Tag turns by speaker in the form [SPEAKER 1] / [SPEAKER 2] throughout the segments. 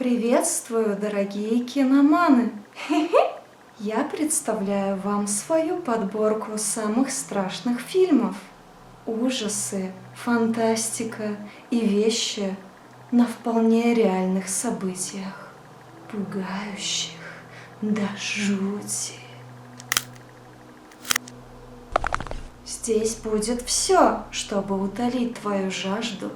[SPEAKER 1] Приветствую, дорогие киноманы! Я представляю вам свою подборку самых страшных фильмов. Ужасы, фантастика и вещи на вполне реальных событиях, пугающих до жути. Здесь будет все, чтобы утолить твою жажду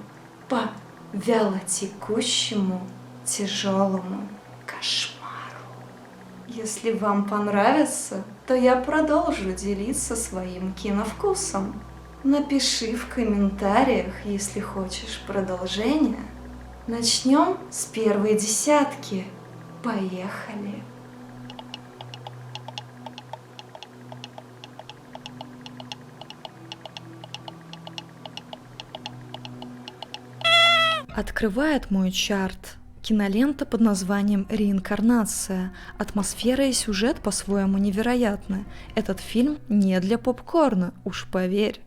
[SPEAKER 1] по вялотекущему тяжелому кошмару. Если вам понравится, то я продолжу делиться своим киновкусом. Напиши в комментариях, если хочешь продолжение. Начнем с первой десятки. Поехали! Открывает мой чарт кинолента под названием «Реинкарнация». Атмосфера и сюжет по-своему невероятны. Этот фильм не для попкорна, уж поверь.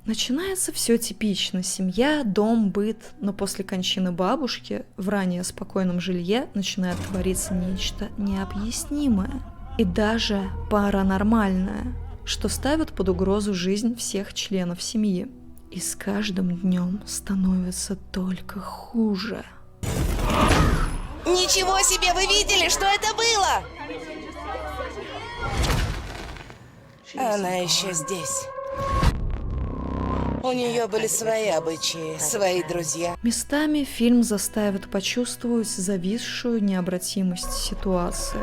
[SPEAKER 1] Начинается все типично. Семья, дом, быт. Но после кончины бабушки в ранее спокойном жилье начинает твориться нечто необъяснимое. И даже паранормальное, что ставит под угрозу жизнь всех членов семьи. И с каждым днем становится только хуже.
[SPEAKER 2] Ничего себе, вы видели, что это было? Она еще здесь. У нее были свои обычаи, свои друзья.
[SPEAKER 1] Местами фильм заставит почувствовать зависшую необратимость ситуации.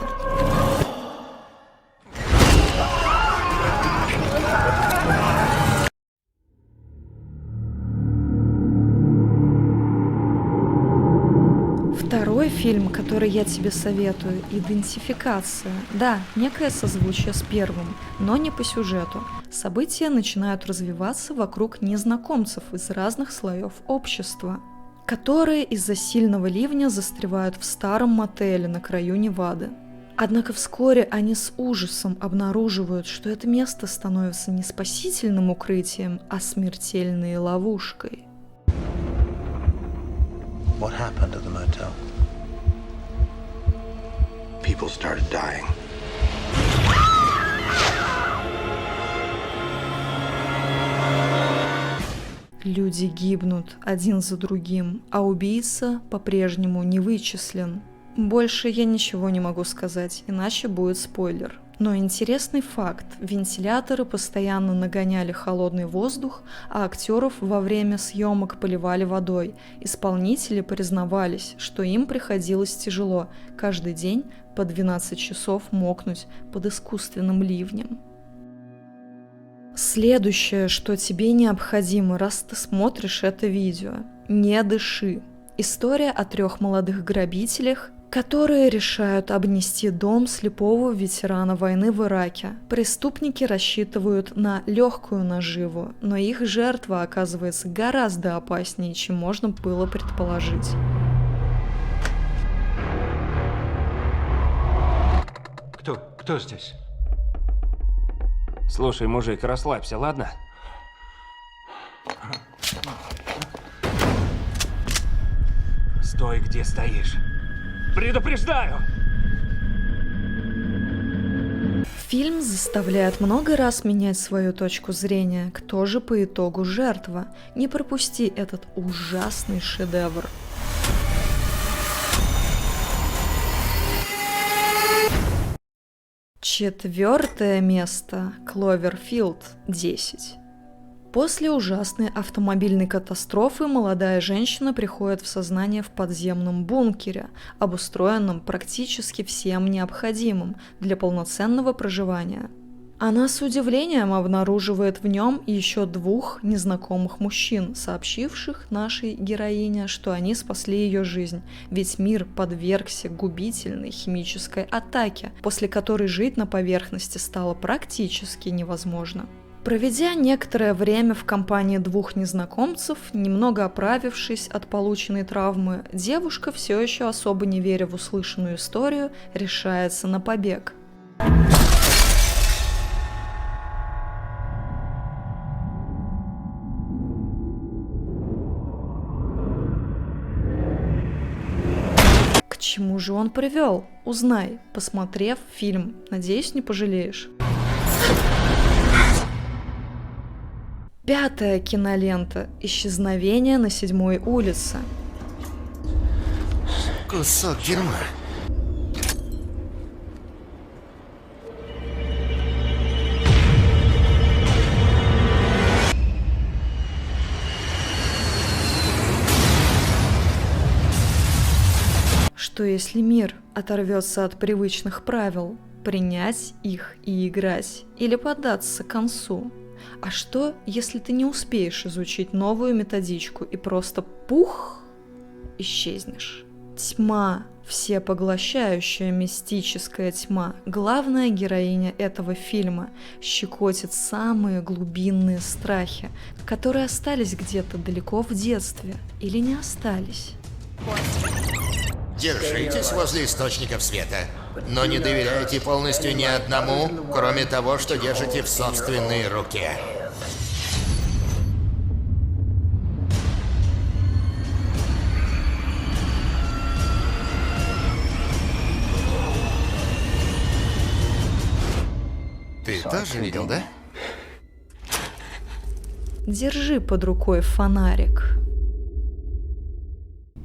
[SPEAKER 1] Второй фильм, который я тебе советую, «Идентификация». Да, некое созвучие с первым, но не по сюжету. События начинают развиваться вокруг незнакомцев из разных слоев общества, которые из-за сильного ливня застревают в старом мотеле на краю Невады. Однако вскоре они с ужасом обнаруживают, что это место становится не спасительным укрытием, а смертельной ловушкой.
[SPEAKER 3] What happened at the motel? People started dying.
[SPEAKER 1] Люди гибнут один за другим, а убийца по-прежнему не вычислен. Больше я ничего не могу сказать, иначе будет спойлер. Но интересный факт – вентиляторы постоянно нагоняли холодный воздух, а актеров во время съемок поливали водой. Исполнители признавались, что им приходилось тяжело каждый день по 12 часов мокнуть под искусственным ливнем. Следующее, что тебе необходимо, раз ты смотришь это видео – не дыши. История о 3 молодых грабителях, которые решают обнести дом слепого ветерана войны в Ираке. Преступники рассчитывают на легкую наживу, но их жертва оказывается гораздо опаснее, чем можно было предположить.
[SPEAKER 4] Кто здесь?
[SPEAKER 5] Слушай, мужик, расслабься, ладно? Стой, где стоишь. Предупреждаю!
[SPEAKER 1] Фильм заставляет много раз менять свою точку зрения, кто же по итогу жертва. Не пропусти этот ужасный шедевр. Четвертое место. Кловерфилд 10. После ужасной автомобильной катастрофы молодая женщина приходит в сознание в подземном бункере, обустроенном практически всем необходимым для полноценного проживания. Она с удивлением обнаруживает в нем еще 2 незнакомых мужчин, сообщивших нашей героине, что они спасли ее жизнь, ведь мир подвергся губительной химической атаке, после которой жить на поверхности стало практически невозможно. Проведя некоторое время в компании 2 незнакомцев, немного оправившись от полученной травмы, девушка, все еще особо не веря в услышанную историю, решается на побег. чему же он привел? Узнай, посмотрев фильм. Надеюсь, не пожалеешь. 5-я кинолента «Исчезновение на 7-й улице».
[SPEAKER 6] Кусок дерьма.
[SPEAKER 1] Что если мир оторвется от привычных правил, принять их и играть, или поддаться к концу? А что, если ты не успеешь изучить новую методичку и просто исчезнешь? Тьма, всепоглощающая мистическая тьма, главная героиня этого фильма, щекотит самые глубинные страхи, которые остались где-то далеко в детстве или не остались.
[SPEAKER 6] Держитесь возле источников света, но не доверяйте полностью ни одному, кроме того, что держите в собственной руке. Ты тоже видел, да?
[SPEAKER 1] Держи под рукой фонарик.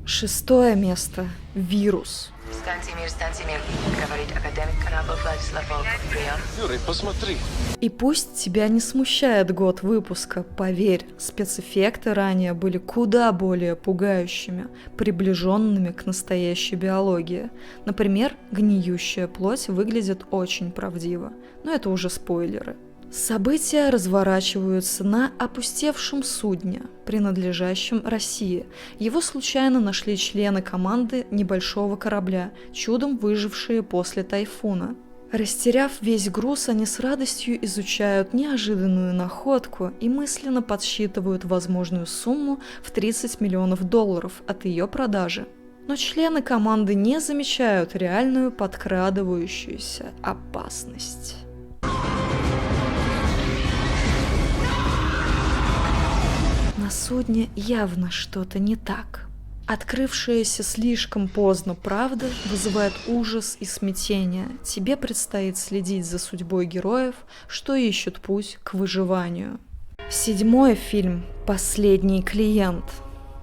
[SPEAKER 1] 6-е место. Вирус.
[SPEAKER 7] Стантимир, говорит академик Карабов Владислав Волков,
[SPEAKER 8] Юрий, посмотри.
[SPEAKER 1] И пусть тебя не смущает год выпуска, поверь, спецэффекты ранее были куда более пугающими, приближенными к настоящей биологии. Например, гниющая плоть выглядит очень правдиво, но это уже спойлеры. События разворачиваются на опустевшем судне, принадлежащем России. Его случайно нашли члены команды небольшого корабля, чудом выжившие после тайфуна. Растеряв весь груз, они с радостью изучают неожиданную находку и мысленно подсчитывают возможную сумму в $30 миллионов от ее продажи. Но члены команды не замечают реальную подкрадывающуюся опасность. На судне явно что-то не так. Открывшаяся слишком поздно правда вызывает ужас и смятение. Тебе предстоит следить за судьбой героев, что ищут путь к выживанию. 7-й фильм «Последний клиент».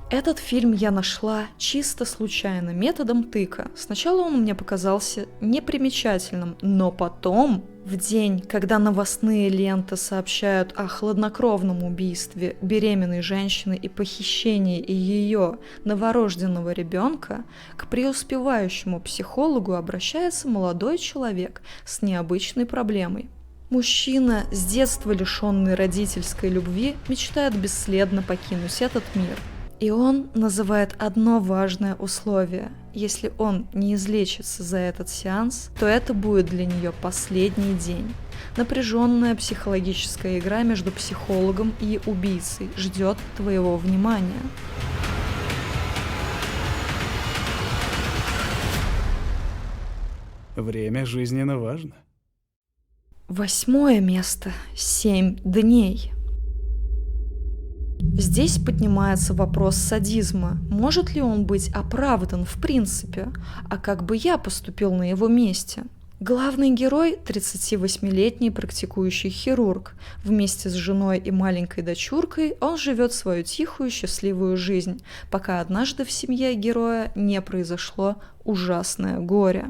[SPEAKER 1] Этот фильм я нашла чисто случайно, методом тыка. Сначала он мне показался непримечательным, но потом, в день, когда новостные ленты сообщают о хладнокровном убийстве беременной женщины и похищении ее новорожденного ребенка, к преуспевающему психологу обращается молодой человек с необычной проблемой. Мужчина, с детства лишенный родительской любви, мечтает бесследно покинуть этот мир. И он называет одно важное условие. Если он не излечится за этот сеанс, то это будет для нее последний день. Напряженная психологическая игра между психологом и убийцей ждет твоего внимания.
[SPEAKER 9] Время жизненно важно.
[SPEAKER 1] 8-е место. 7 дней. Здесь поднимается вопрос садизма. Может ли он быть оправдан в принципе? А как бы я поступил на его месте? Главный герой – 38-летний практикующий хирург. Вместе с женой и маленькой дочуркой он живет свою тихую, счастливую жизнь, пока однажды в семье героя не произошло ужасное горе.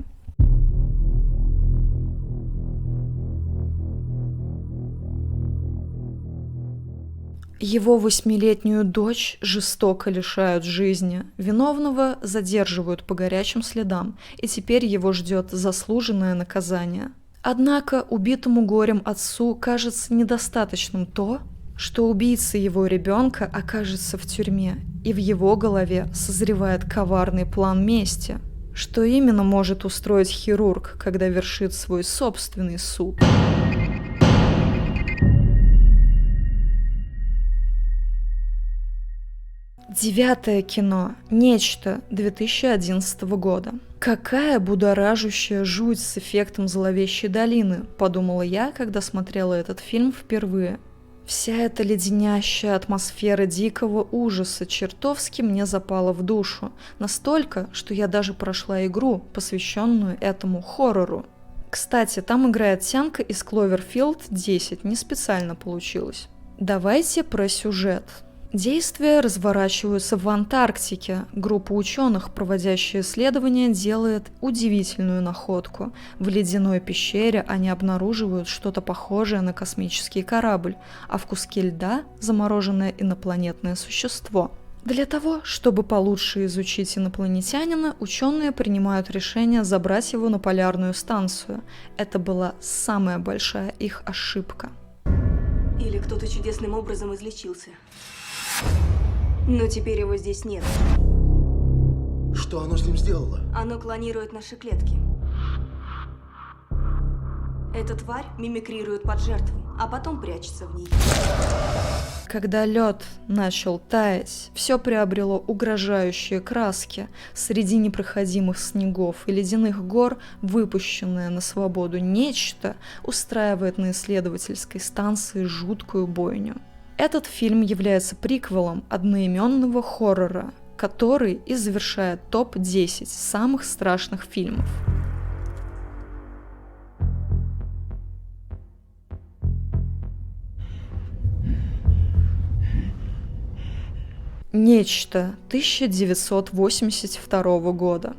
[SPEAKER 1] Его 8-летнюю дочь жестоко лишают жизни, виновного задерживают по горячим следам, и теперь его ждет заслуженное наказание. Однако убитому горем отцу кажется недостаточным то, что убийца его ребенка окажется в тюрьме, и в его голове созревает коварный план мести. Что именно может устроить хирург, когда вершит свой собственный суд? Девятое кино. Нечто 2011 года. Какая будоражущая жуть с эффектом зловещей долины, подумала я, когда смотрела этот фильм впервые. Вся эта леденящая атмосфера дикого ужаса чертовски мне запала в душу. Настолько, что я даже прошла игру, посвященную этому хоррору. Кстати, там играет Тянка из Cloverfield 10, не специально получилось. Давайте про сюжет. Действия разворачиваются в Антарктике. Группа ученых, проводящая исследования, делает удивительную находку. В ледяной пещере они обнаруживают что-то похожее на космический корабль, а в куске льда замороженное инопланетное существо. Для того, чтобы получше изучить инопланетянина, ученые принимают решение забрать его на полярную станцию. Это была самая большая их ошибка.
[SPEAKER 8] Или кто-то чудесным образом излечился. Но теперь его здесь нет.
[SPEAKER 3] Что оно с ним сделало?
[SPEAKER 8] Оно клонирует наши клетки. Эта тварь мимикрирует под жертву, а потом прячется в ней.
[SPEAKER 1] Когда лед начал таять, все приобрело угрожающие краски. Среди непроходимых снегов и ледяных гор выпущенное на свободу нечто устраивает на исследовательской станции жуткую бойню. Этот фильм является приквелом одноименного хоррора, который и завершает топ-10 самых страшных фильмов. Нечто 1982 года.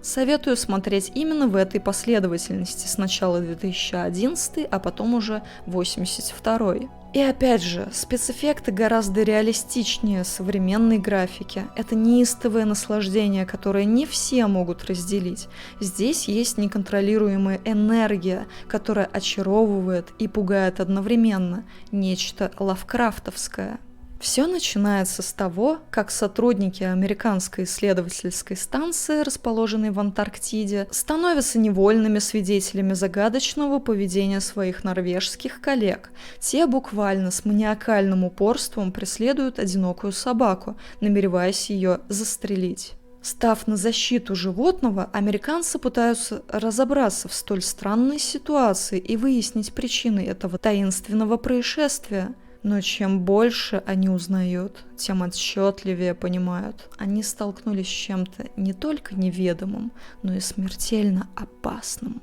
[SPEAKER 1] Советую смотреть именно в этой последовательности. Сначала 2011, а потом уже 82. И опять же, спецэффекты гораздо реалистичнее современной графики. Это неистовое наслаждение, которое не все могут разделить. Здесь есть неконтролируемая энергия, которая очаровывает и пугает одновременно. Нечто лавкрафтовское. Все начинается с того, как сотрудники американской исследовательской станции, расположенной в Антарктиде, становятся невольными свидетелями загадочного поведения своих норвежских коллег. Те буквально с маниакальным упорством преследуют одинокую собаку, намереваясь ее застрелить. Став на защиту животного, американцы пытаются разобраться в столь странной ситуации и выяснить причины этого таинственного происшествия. Но чем больше они узнают, тем отчетливее понимают, они столкнулись с чем-то не только неведомым, но и смертельно опасным.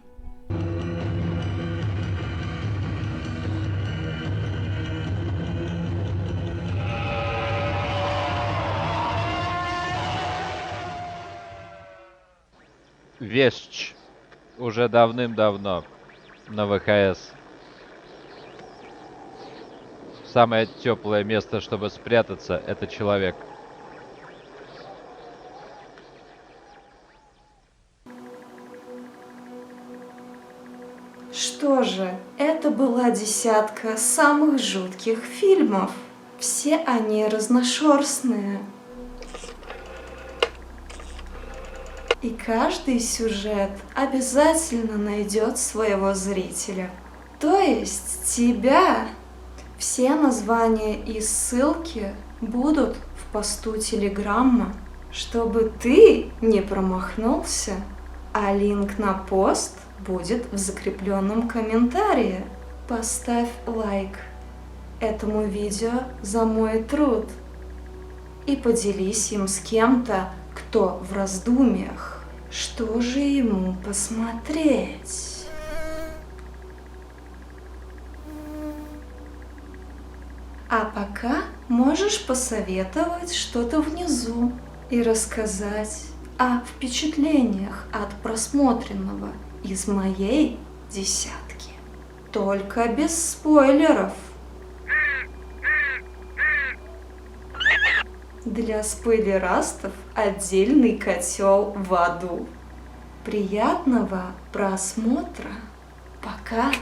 [SPEAKER 10] Вещь. Уже давным-давно. На ВХС. Самое теплое место, чтобы спрятаться, это человек.
[SPEAKER 1] Что же, это была десятка самых жутких фильмов. Все они разношерстные. И каждый сюжет обязательно найдет своего зрителя. То есть тебя. Все названия и ссылки будут в посту Телеграмма, чтобы ты не промахнулся, а линк на пост будет в закрепленном комментарии. Поставь лайк этому видео за мой труд и поделись им с кем-то, кто в раздумьях, что же ему посмотреть. А пока можешь посоветовать что-то внизу и рассказать о впечатлениях от просмотренного из моей десятки. Только без спойлеров. Для спойлерастов отдельный котел в аду. Приятного просмотра. Пока.